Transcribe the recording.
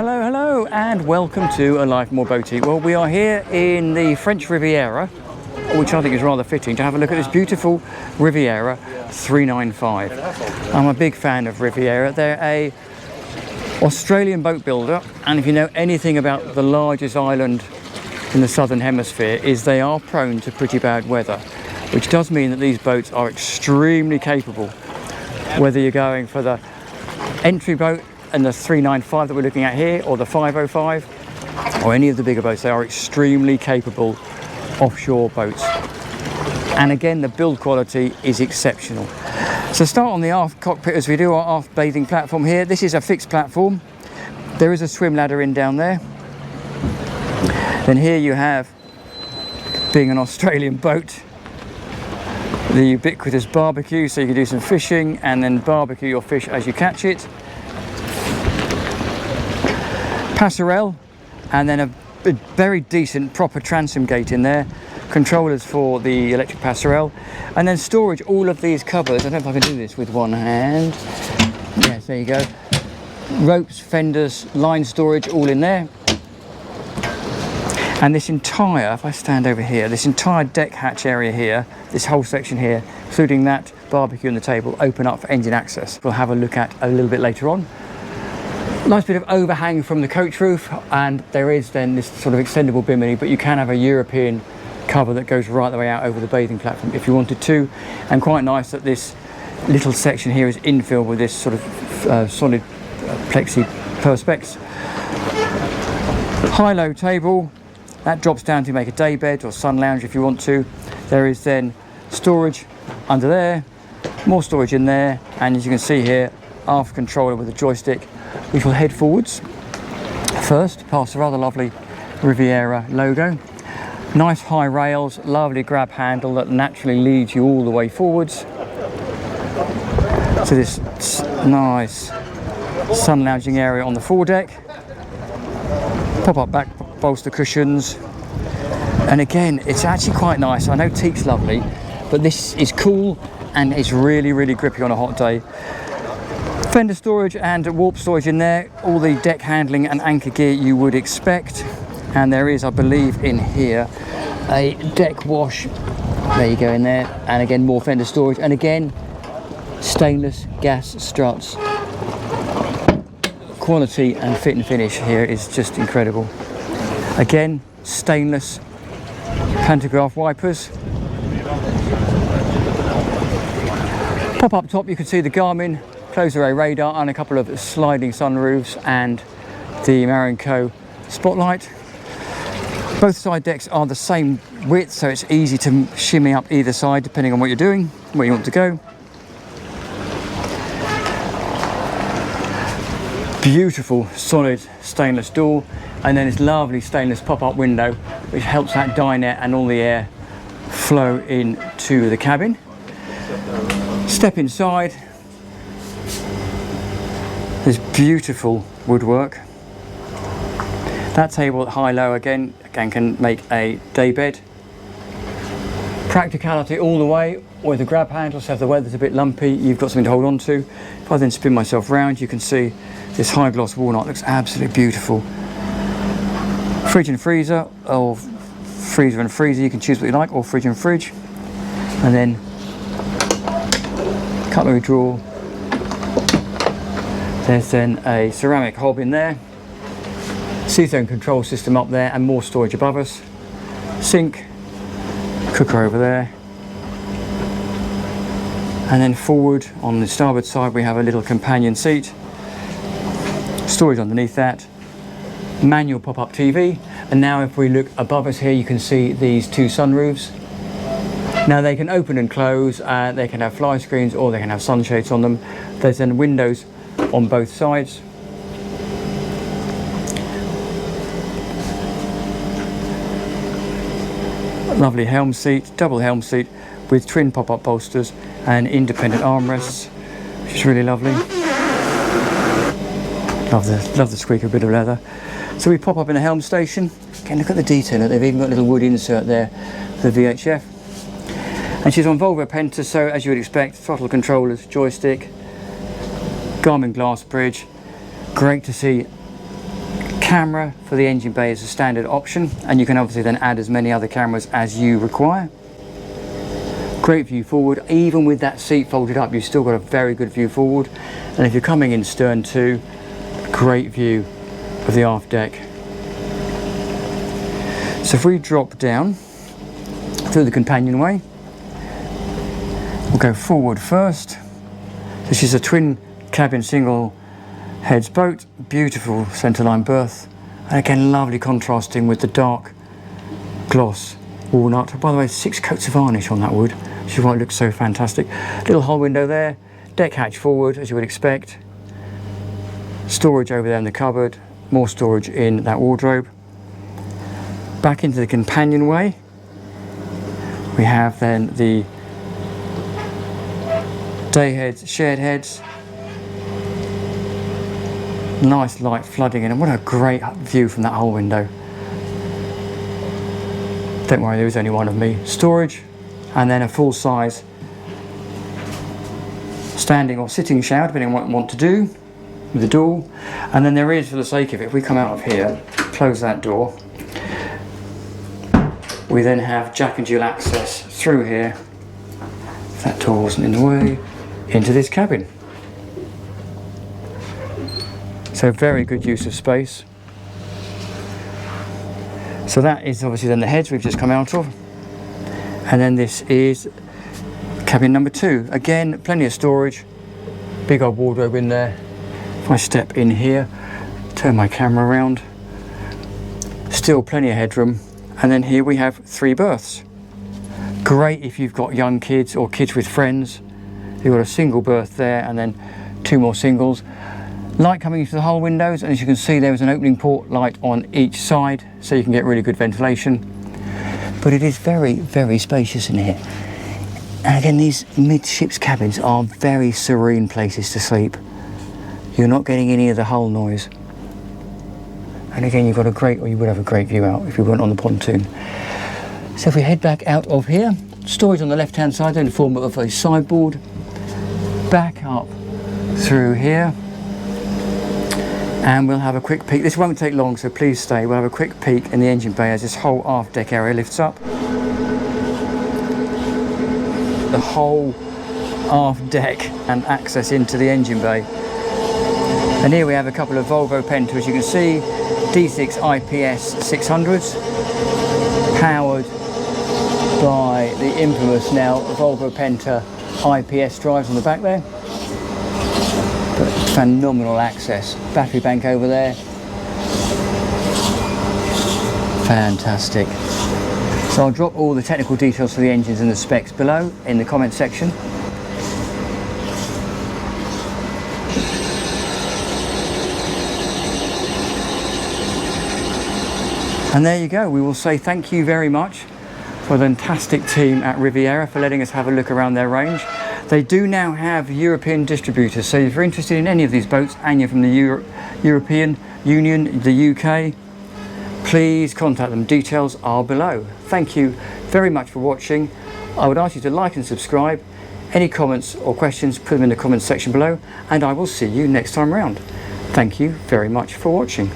Hello, hello, and welcome to A Life More Boaty. Well, we are here in the French Riviera, which I think is rather fitting to have a look at this beautiful Riviera 395. I'm a big fan of Riviera. They're a Australian boat builder, and if you know anything about the largest island in the southern hemisphere, is they are prone to pretty bad weather, which does mean that these boats are extremely capable. Whether you're going for the entry boat and the 395 that we're looking at here, or the 505, or any of the bigger boats, they are extremely capable offshore boats. And again, the build quality is exceptional. So start on the aft cockpit as we do our aft bathing platform here. This is a fixed platform. There is a swim ladder in down there. Then here you have, being an Australian boat, the ubiquitous barbecue, so you can do some fishing and then barbecue your fish as you catch it. Passerelle, and then a very decent proper transom gate in there. Controllers for the electric passerelle, and then storage. All of these cupboards, I don't know if I can do this with one hand. Yes, there you go. Ropes, fenders, line storage, all in there. And this entire, if I stand over here, this entire deck hatch area here, this whole section here, including that barbecue and the table, open up for engine access. We'll have a look at a little bit later on. Nice bit of overhang from the coach roof, and there is then this sort of extendable bimini, but you can have a European cover that goes right the way out over the bathing platform if you wanted to. And quite nice that this little section here is infilled with this sort of solid plexi perspex. High-low table. That drops down to make a day bed or sun lounge if you want to. There is then storage under there, more storage in there, and as you can see here, aft controller with a joystick, which will head forwards. First, past the rather lovely Riviera logo. Nice high rails, lovely grab handle that naturally leads you all the way forwards to this nice sun lounging area on the foredeck. Pop-up back bolster cushions, and again, it's actually quite nice. I know teak's lovely, but this is cool and it's really, really grippy on a hot day. Fender storage and warp storage in there, all the deck handling and anchor gear you would expect. And there is, I believe, in here a deck wash. There you go in there, and again more fender storage, and again stainless gas struts. Quality and fit and finish here is just incredible. Again, stainless pantograph wipers. Pop up top, you can see the Garmin closed array radar and a couple of sliding sunroofs and the Marinco spotlight. Both side decks are the same width, so it's easy to shimmy up either side depending on what you're doing, where you want to go. Beautiful solid stainless door, and then this lovely stainless pop-up window which helps that dinette and all the air flow into the cabin. Step inside. There's beautiful woodwork. That table at high-low again can make a day bed. Practicality all the way with the grab handle, so if the weather's a bit lumpy, you've got something to hold on to. If I then spin myself round, you can see this high gloss walnut looks absolutely beautiful. Fridge and freezer, or freezer and freezer, you can choose what you like, or fridge and fridge. And then cutlery drawer. There's then a ceramic hob in there. Seatone control system up there, and more storage above us. Sink, cooker over there. And then forward on the starboard side we have a little companion seat. Storage underneath that. Manual pop-up TV, and now if we look above us here you can see these two sunroofs. Now they can open and close, they can have fly screens or they can have sunshades on them. There's then windows on both sides. Lovely helm seat, double helm seat with twin pop-up bolsters and independent armrests, which is really lovely. Love the squeak of a bit of leather. So we pop up in the helm station. Again, look at the detail. They've even got a little wood insert there for the VHF. And she's on Volvo Penta, so as you would expect, throttle controllers, joystick, Garmin glass bridge. Great to see Camera for the engine bay is a standard option, and you can obviously then add as many other cameras as you require. Great view forward. Even with that seat folded up, you've still got a very good view forward. And if you're coming in stern too, great view of the aft deck. So if we drop down through the companionway, we'll go forward first. This is a twin cabin single heads boat, beautiful centerline berth, and again lovely contrasting with the dark gloss walnut. By the way, 6 coats of varnish on that wood, which is why it looks so fantastic. Little hull window there, deck hatch forward as you would expect, storage over there in the cupboard, more storage in that wardrobe. Back into the companionway, we have then the day heads, shared heads, nice light flooding in, and what a great view from that whole window. Don't worry, there is only one of me. Storage, and then a full size standing or sitting shower, depending on what you want to do with the door. And then there is, for the sake of it, if we come out of here, close that door, we then have Jack and Jill access through here, if that door wasn't in the way, into this cabin. So very good use of space. So that is obviously then the heads we've just come out of. And then this is cabin number 2. Again, plenty of storage, big old wardrobe in there. If I step in here, turn my camera around, still plenty of headroom. And then here we have 3 berths. Great if you've got young kids or kids with friends. You've got a single berth there and then 2 more singles. Light coming into the hull windows, and as you can see there is an opening port light on each side, so you can get really good ventilation. But it is very, very spacious in here. And again, these midships cabins are very serene places to sleep. You're not getting any of the hull noise. And again, you've got a great, or you would have a great view out if you weren't on the pontoon. So if we head back out of here, storage on the left hand side in the form of a sideboard, back up through here, and we'll have a quick peek. This won't take long, so please stay. We'll have a quick peek in the engine bay as this whole aft deck area lifts up. The whole aft deck and access into the engine bay. And here we have a couple of Volvo Penta, as you can see, D6 IPS 600s, powered by the infamous now Volvo Penta IPS drives on the back there. But phenomenal access. Battery bank over there. Fantastic. So I'll drop all the technical details for the engines and the specs below in the comment section. And there you go. We will say thank you very much for the fantastic team at Riviera for letting us have a look around their range. They do now have European distributors, so if you're interested in any of these boats and you're from the European Union, the UK, please contact them. Details are below. Thank you very much for watching. I would ask you to like and subscribe. Any comments or questions, put them in the comments section below, and I will see you next time around. Thank you very much for watching.